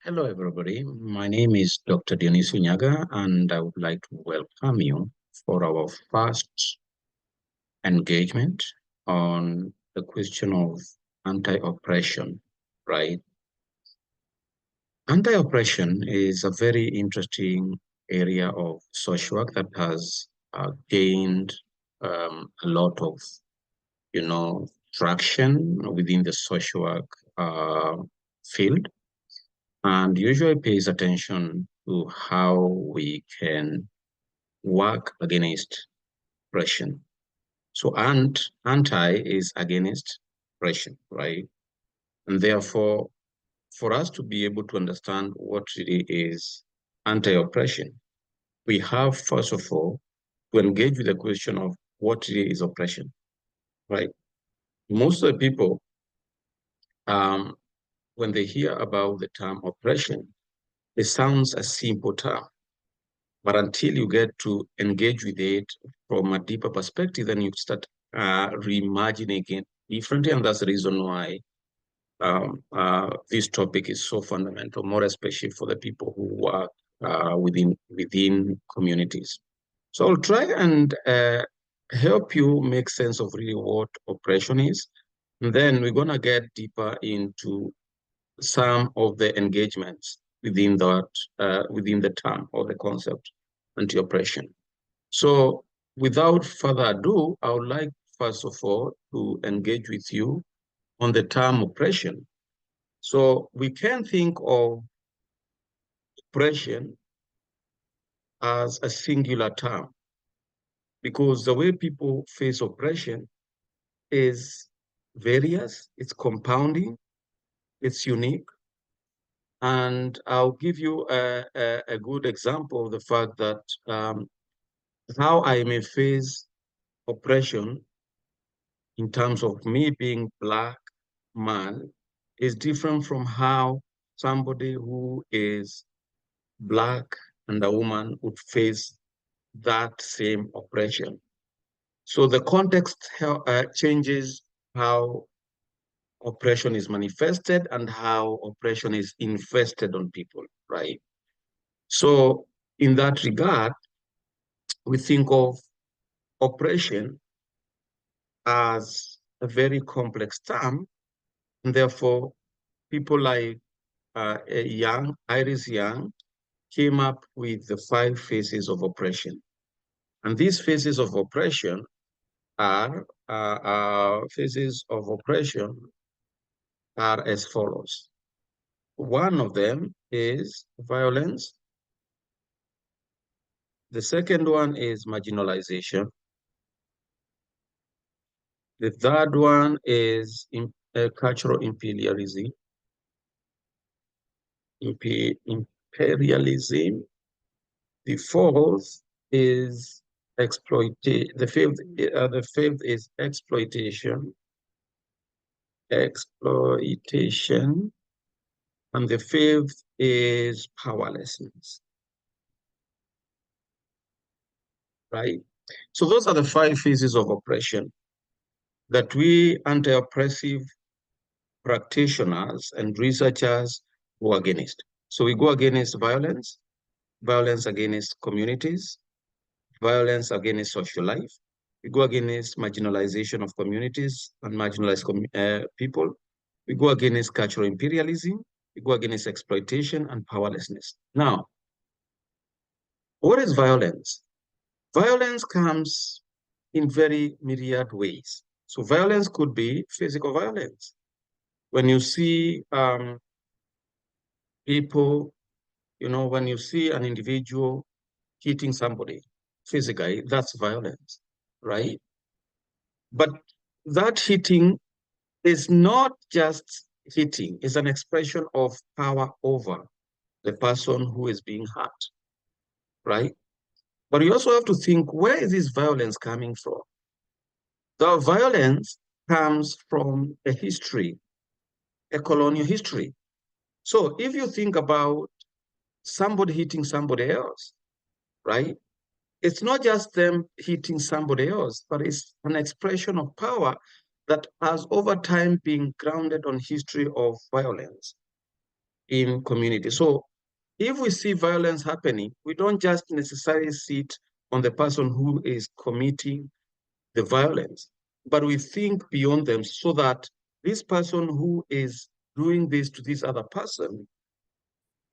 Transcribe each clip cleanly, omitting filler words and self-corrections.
Hello, everybody. My name is Dr. Dionisio Nyaga, and I would like to welcome you for our first engagement on the question of anti-oppression, right? Anti-oppression is a very interesting area of social work that has gained a lot of, traction within the social work field, and usually pays attention to how we can work against oppression. So anti is against oppression, right? And therefore, for us to be able to understand what really is anti-oppression, we have, first of all, to engage with the question of what really is oppression, right? Most of the people, um, when they hear about the term oppression, it sounds a simple term. But until you get to engage with it from a deeper perspective, then you start reimagining it differently. And that's the reason why this topic is so fundamental, more especially for the people who work within communities. So I'll try and help you make sense of really what oppression is. And then we're going to get deeper into some of the engagements within within the term or the concept anti-oppression. So without further ado, I would like, first of all, to engage with you on the term oppression. So we can think of oppression as a singular term because the way people face oppression is various, it's compounding, it's unique. And I'll give you a good example of the fact that how I may face oppression in terms of me being Black man is different from how somebody who is Black and a woman would face that same oppression. So the context changes how oppression is manifested and how oppression is infested on people, right? So in that regard, we think of oppression as a very complex term, and therefore people like Iris Young, came up with the 5 phases of oppression. And these phases of oppression are as follows. One of them is violence. The second one is marginalization. The third one is cultural imperialism. Imperialism. The fourth is exploitation. The fifth is exploitation. Exploitation. And the fifth is powerlessness. Right? So those are the 5 phases of oppression that we anti-oppressive practitioners and researchers go against. So we go against violence, violence against communities, violence against social life. We go against marginalization of communities and marginalized people. We go against cultural imperialism. We go against exploitation and powerlessness. Now, what is violence? Violence comes in very myriad ways. So violence could be physical violence. When you see people, when you see an individual hitting somebody physically, that's violence, right? But that hitting is not just hitting, it's an expression of power over the person who is being hurt, right? But you also have to think, where is this violence coming from? The violence comes from a history, a colonial history. So if you think about somebody hitting somebody else, right? It's not just them hitting somebody else, but it's an expression of power that has over time been grounded on history of violence. in community. So if we see violence happening, we don't just necessarily see it on the person who is committing the violence, but we think beyond them so that this person who is doing this to this other person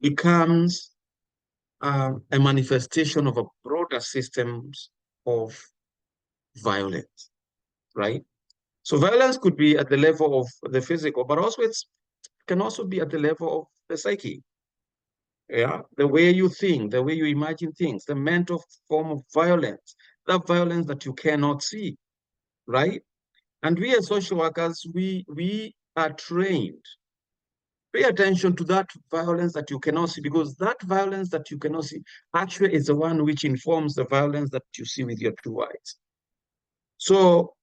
becomes a manifestation of a broader systems of violence, right? So violence could be at the level of the physical, but also it can also be at the level of the psyche. Yeah, the way you think, the way you imagine things, the mental form of violence, that violence that you cannot see, right? And we as social workers, we are trained. Pay attention to that violence that you cannot see, because that violence that you cannot see actually is the one which informs the violence that you see with your two eyes. So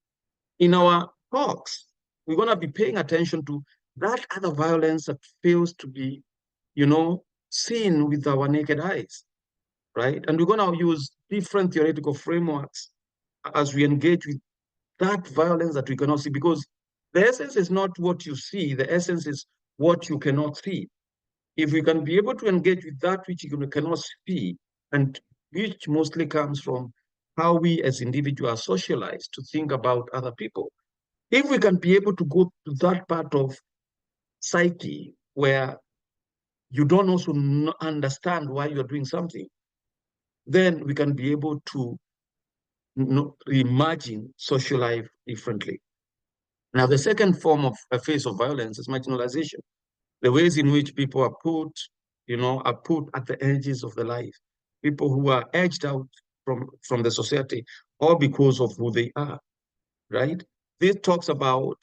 in our talks, we're going to be paying attention to that other violence that fails to be, seen with our naked eyes, right? And we're going to use different theoretical frameworks as we engage with that violence that we cannot see, because the essence is not what you see, the essence is what you cannot see. If we can be able to engage with that which you cannot see, and which mostly comes from how we as individuals are socialized to think about other people, if we can be able to go to that part of psyche where you don't also understand why you're doing something, then we can be able to reimagine social life differently. Now, the second form of a phase of violence is marginalization. The ways in which people are put at the edges of the life. People who are edged out from the society, all because of who they are, right? This talks about,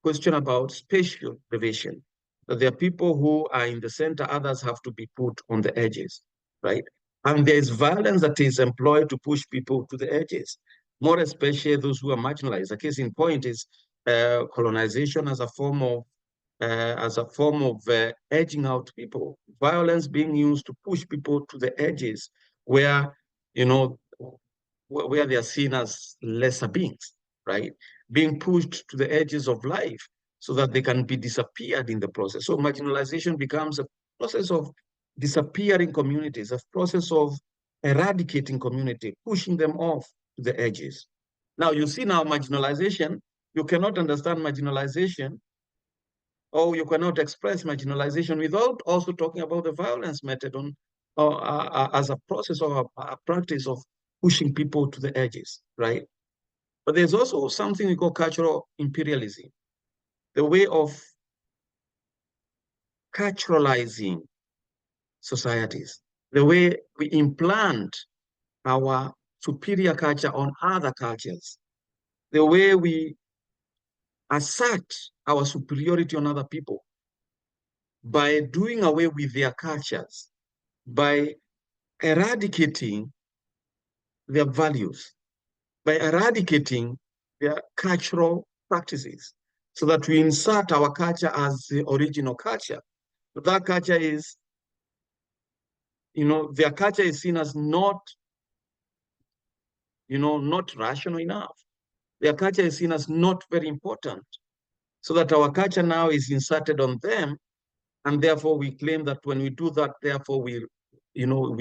question about spatial division. That there are people who are in the center, others have to be put on the edges, right? And there's violence that is employed to push people to the edges, more especially those who are marginalized. A case in point is colonization as a form of edging out people, violence being used to push people to the edges where, you know, where they are seen as lesser beings, right? Being pushed to the edges of life so that they can be disappeared in the process. So marginalization becomes a process of disappearing communities, a process of eradicating community, pushing them off to the edges. Now you see now marginalization, you cannot understand marginalization or you cannot express marginalization without also talking about the violence method as a process or a practice of pushing people to the edges, right? But there's also something we call cultural imperialism, the way of culturalizing societies, the way we implant our superior culture on other cultures, the way we assert our superiority on other people by doing away with their cultures, by eradicating their values, by eradicating their cultural practices, so that we insert our culture as the original culture. But that culture is, their culture is seen as not, not rational enough. Their culture is seen as not very important. So that our culture now is inserted on them, and therefore we claim that when we do that, therefore you know,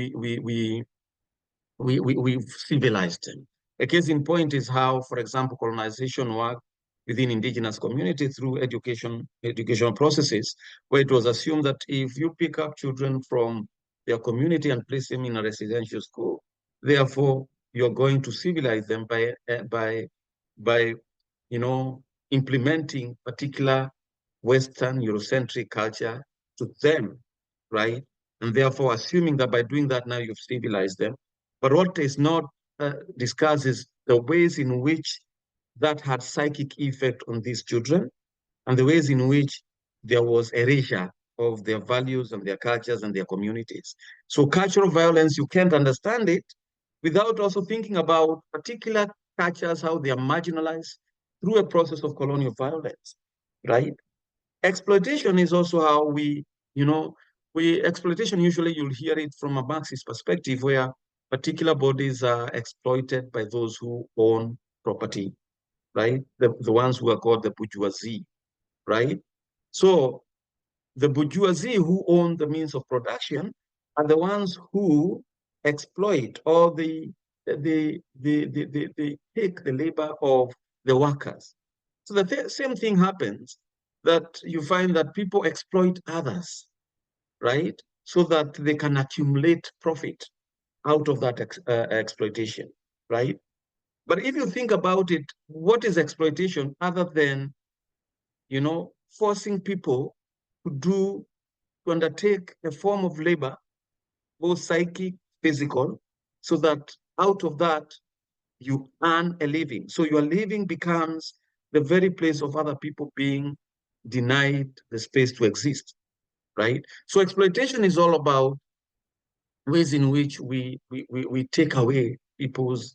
we've civilized them. A case in point is how, for example, colonization worked within indigenous communities through educational processes, where it was assumed that if you pick up children from their community and place them in a residential school, therefore you're going to civilize them by implementing particular Western Eurocentric culture to them, right? And therefore assuming that by doing that now you've civilized them. But what is not discussed is the ways in which that had psychic effect on these children and the ways in which there was erasure of their values and their cultures and their communities. So cultural violence, you can't understand it without also thinking about particular cultures, how they are marginalized through a process of colonial violence, right? Exploitation is also how exploitation, usually you'll hear it from a Marxist perspective where particular bodies are exploited by those who own property, right? The ones who are called the bourgeoisie, right? So the bourgeoisie who own the means of production are the ones who exploit or they take the labor of the workers. So the same thing happens, that you find that people exploit others, right? So that they can accumulate profit out of that exploitation, right? But if you think about it, what is exploitation other than, forcing people to do, to undertake a form of labor, both psychic, physical, so that out of that you earn a living. So your living becomes the very place of other people being denied the space to exist, right? So exploitation is all about ways in which we take away people's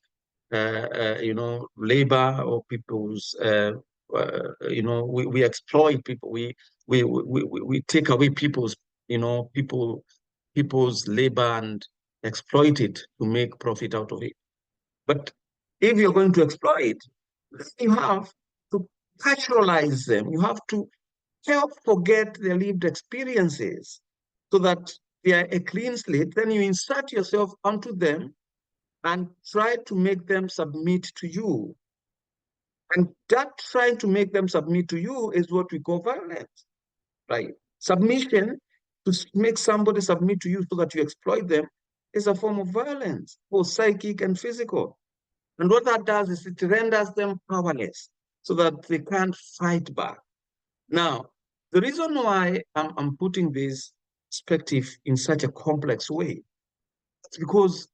labor, or people's we exploit people, we take away people's labor and exploit it to make profit out of it. But if you're going to exploit, then you have to culturalize them. You have to help forget their lived experiences so that they are a clean slate. Then you insert yourself onto them and try to make them submit to you. And that trying to make them submit to you is what we call violence, right? Submission, to make somebody submit to you so that you exploit them, is a form of violence, both psychic and physical. And what that does is it renders them powerless so that they can't fight back. Now, the reason why I'm putting this perspective in such a complex way is because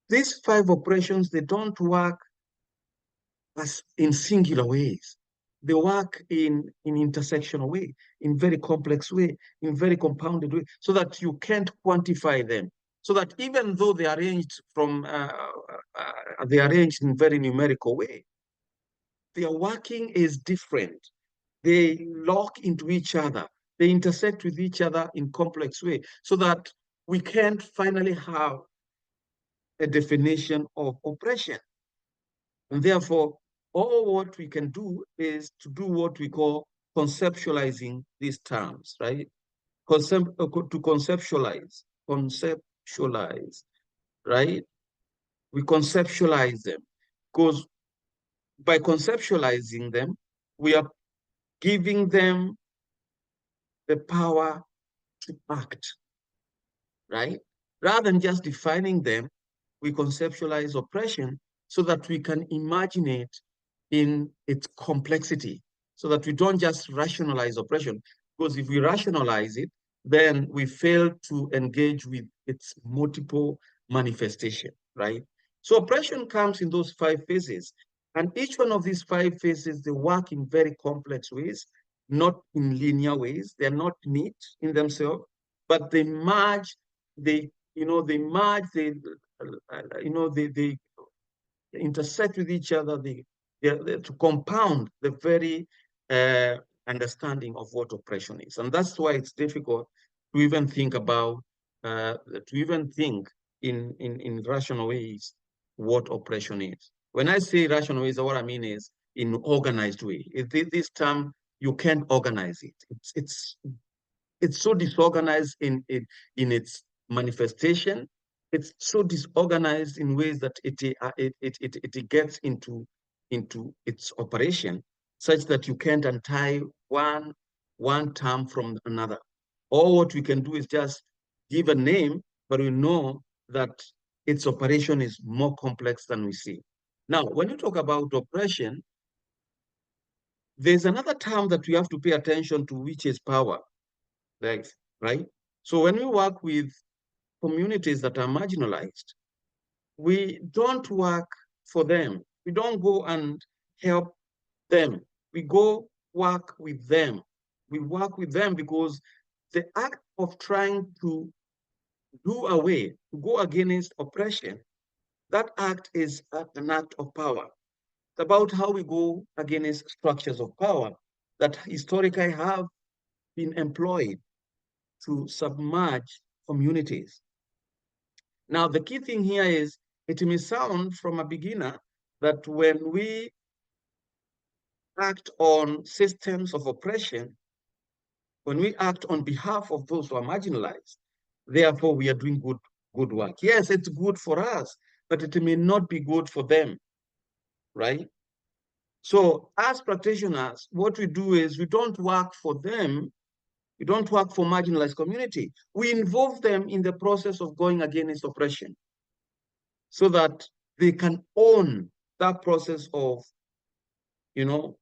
these five operations, they don't work as in singular ways. They work in intersectional way, in very complex way, in very compounded way, so that you can't quantify them. So that even though they are arranged in very numerical way, their working is different. They lock into each other. They intersect with each other in complex way, so that we can't finally have a definition of oppression. And therefore, all what we can do is to do what we call conceptualizing these terms, right? To conceptualize, right? We conceptualize them, because by conceptualizing them, we are giving them the power to act, right? Rather than just defining them, we conceptualize oppression so that we can imagine it in its complexity, so that we don't just rationalize oppression. Because if we rationalize it, then we fail to engage with its multiple manifestation, right? So oppression comes in those five phases. And each one of these five phases, they work in very complex ways, not in linear ways. They're not neat in themselves, but they merge, they merge, they intersect with each other, they to compound the very uh, understanding of what oppression is. And that's why it's difficult to even think about, to even think in rational ways what oppression is. When I say rational ways, what I mean is in organized way. This term, you can't organize it. It's so disorganized in its manifestation. It's so disorganized in ways that it gets into its operation, such that you can't untie one term from another. All what we can do is just give a name, but we know that its operation is more complex than we see. Now, when you talk about oppression, there's another term that we have to pay attention to, which is power. Right, right. So when we work with communities that are marginalized, we don't work for them. We don't go and help them. We go work with them. We work with them because the act of trying to do away, to go against oppression, that act is an act of power. It's about how we go against structures of power that historically have been employed to submerge communities. Now, the key thing here is it may sound from a beginner that when we act on systems of oppression, when we act on behalf of those who are marginalized, therefore we are doing good work. Yes, it's good for us, but it may not be good for them, right? So as practitioners, what we do is we don't work for them. We don't work for marginalized community. We involve them in the process of going against oppression so that they can own that process of, you know,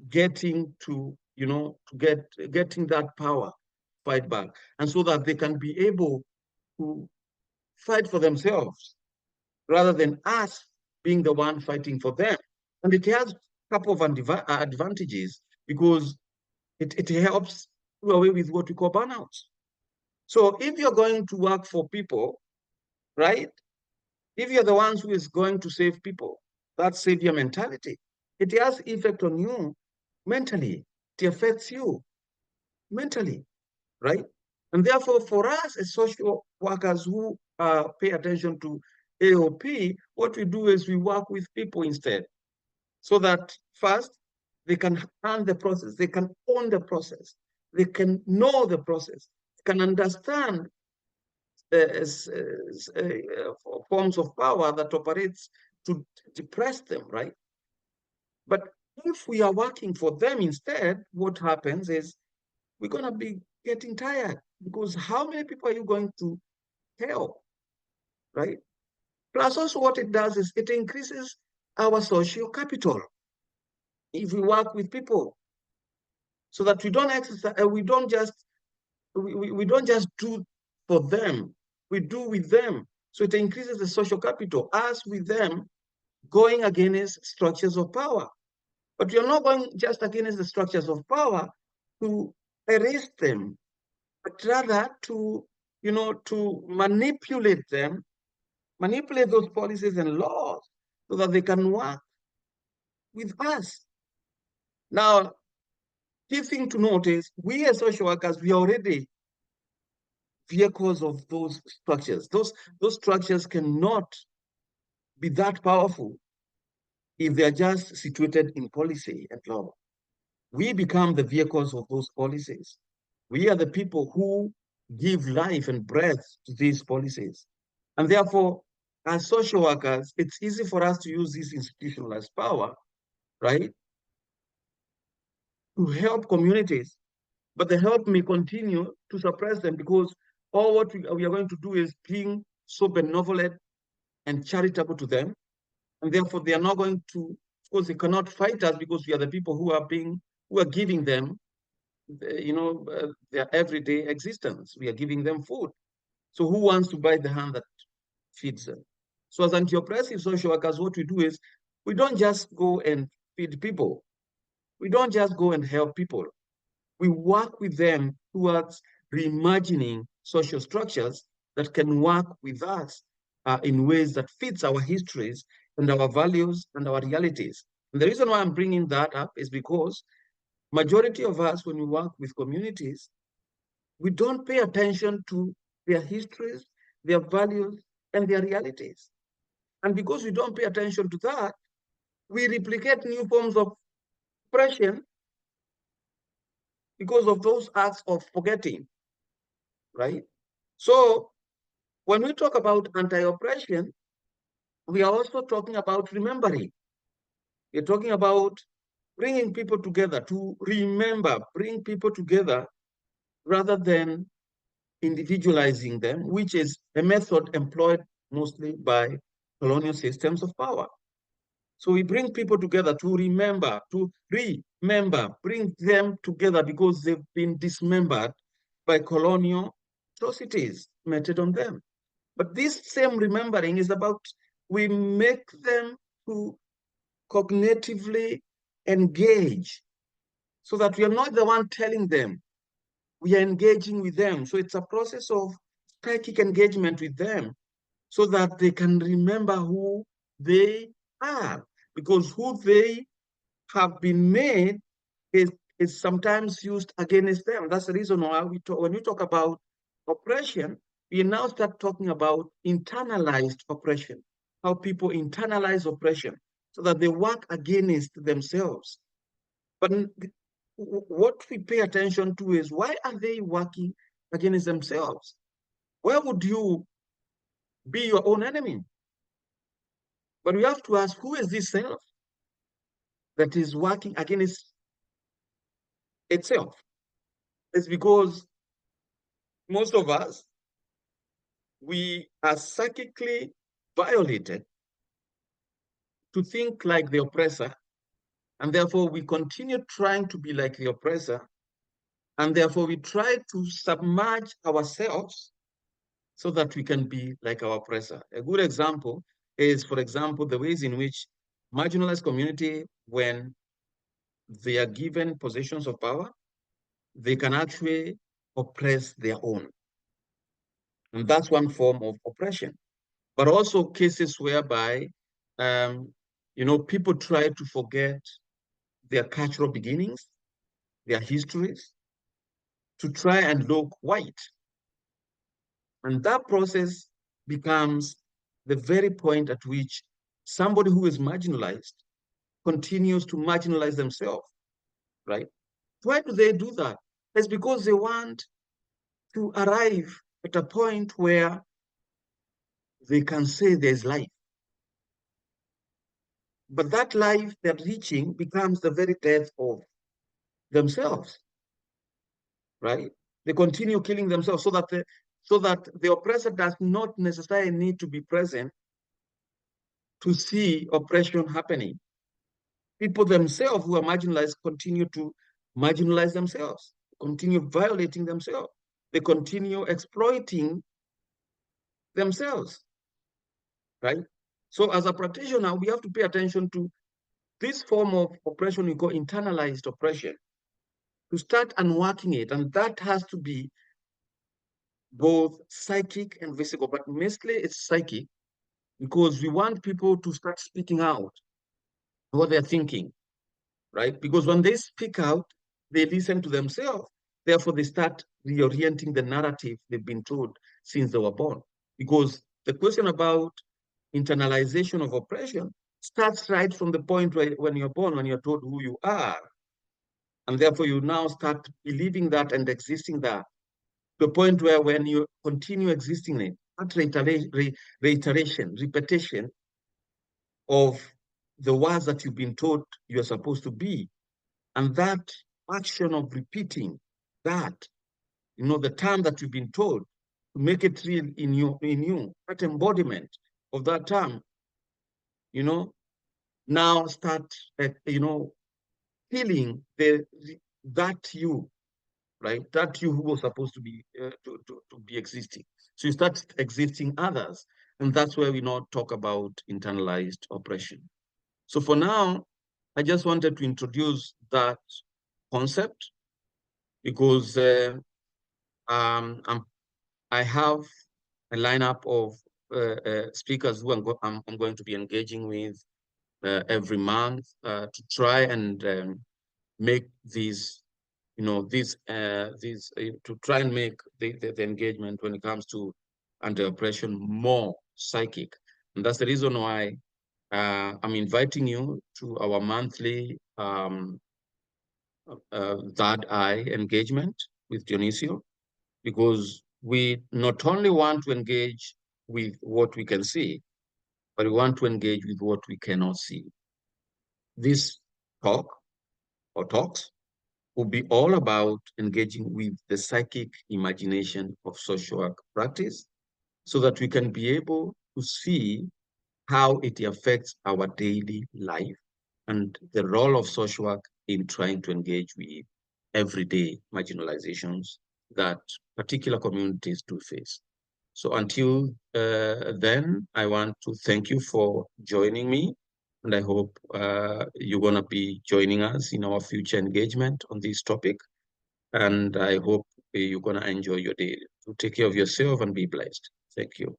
getting to, getting that power, fight back, and so that they can be able to fight for themselves rather than us being the one fighting for them. And it has a couple of advantages because it helps do away with what we call burnouts. So if you're going to work for people, right? If you're the ones who is going to save people, that savior mentality, it has effect on you mentally. It affects you mentally, right? And therefore, for us as social workers who pay attention to AOP, what we do is we work with people instead, so that first they can learn the process, they can own the process, they can know the process, can understand forms of power that operates to depress them, right? But if we are working for them instead, what happens is we're going to be getting tired because how many people are you going to help, right? Plus, also, what it does is it increases our social capital if we work with people, so that we don't exercise, we don't just do for them, we do with them. So it increases the social capital, us with them going against structures of power. But you're not going just against the structures of power to erase them, but rather to, to manipulate them, manipulate those policies and laws so that they can work with us. Now, key thing to note is we as social workers, we are already vehicles of those structures. Those structures cannot be that powerful if they are just situated in policy and law. We become the vehicles of those policies. We are the people who give life and breath to these policies. And therefore, as social workers, it's easy for us to use this institutionalized power, right, to help communities. But the help may continue to suppress them because all what we are going to do is being so benevolent and charitable to them. And therefore, they are not going to, of course, they cannot fight us because we are the people who are giving them, their everyday existence. We are giving them food. So who wants to bite the hand that feeds them? So as anti-oppressive social workers, what we do is we don't just go and feed people. We don't just go and help people. We work with them towards reimagining social structures that can work with us in ways that fits our histories and our values and our realities. And the reason why I'm bringing that up is because majority of us, when we work with communities, we don't pay attention to their histories, their values, and their realities. And because we don't pay attention to that, we replicate new forms of oppression because of those acts of forgetting, right? So when we talk about anti-oppression, we are also talking about remembering. We're talking about bringing people together to remember, bring people together rather than individualizing them, which is a method employed mostly by colonial systems of power. So we bring people together to remember, bring them together because they've been dismembered by colonial atrocities meted on them. But this same remembering is about we make them to cognitively engage so that we are not the one telling them, we are engaging with them. So it's a process of psychic engagement with them so that they can remember who they are, because who they have been made is sometimes used against them. That's the reason why when we talk about oppression, we now start talking about internalized oppression, how people internalize oppression so that they work against themselves. But what we pay attention to is, why are they working against themselves? Why would you be your own enemy? But we have to ask, who is this self that is working against itself? It's because most of us, we are psychically violated to think like the oppressor, and therefore we continue trying to be like the oppressor, and therefore we try to submerge ourselves so that we can be like our oppressor. A good example is, for example, the ways in which marginalized community, when they are given positions of power, they can actually oppress their own. And that's one form of oppression. But also cases whereby, um, people try to forget their cultural beginnings, their histories, to try and look white. And that process becomes the very point at which somebody who is marginalized continues to marginalize themselves, right? Why do they do that? It's because they want to arrive at a point where they can say there's life. But that life they're reaching becomes the very death of themselves, right? They continue killing themselves so that the oppressor does not necessarily need to be present to see oppression happening. People themselves who are marginalized continue to marginalize themselves, continue violating themselves. They continue exploiting themselves, right? So as a practitioner, we have to pay attention to this form of oppression we call internalized oppression, to start unworking it. And that has to be both psychic and physical, but mostly it's psychic, because we want people to start speaking out what they're thinking, right? Because when they speak out, they listen to themselves. Therefore, they start reorienting the narrative they've been told since they were born. Because the question about internalization of oppression starts right from the point where when you're born, when you're told who you are. And therefore, you now start believing that and existing that, to a point where when you continue existing it, that reiteration, repetition of the words that you've been told you're supposed to be, and that action of repeating that, the term that you've been told, to make it real in you, that embodiment of that term, now start, healing that you, right? That you who was supposed to be to be existing. So you start existing others, and that's where we now talk about internalized oppression. So for now, I just wanted to introduce that concept because I have a lineup of speakers who I'm going to be engaging with every month to try and make these, to try and make the engagement when it comes to anti-oppression more psychic. And that's the reason why I'm inviting you to our monthly third eye engagement with Dionisio, because we not only want to engage with what we can see, but we want to engage with what we cannot see. This talk or talks will be all about engaging with the psychic imagination of social work practice so that we can be able to see how it affects our daily life and the role of social work in trying to engage with everyday marginalizations that particular communities do face. So until then, I want to thank you for joining me, and I hope you're going to be joining us in our future engagement on this topic. And I hope you're going to enjoy your day. So take care of yourself and be blessed. Thank you.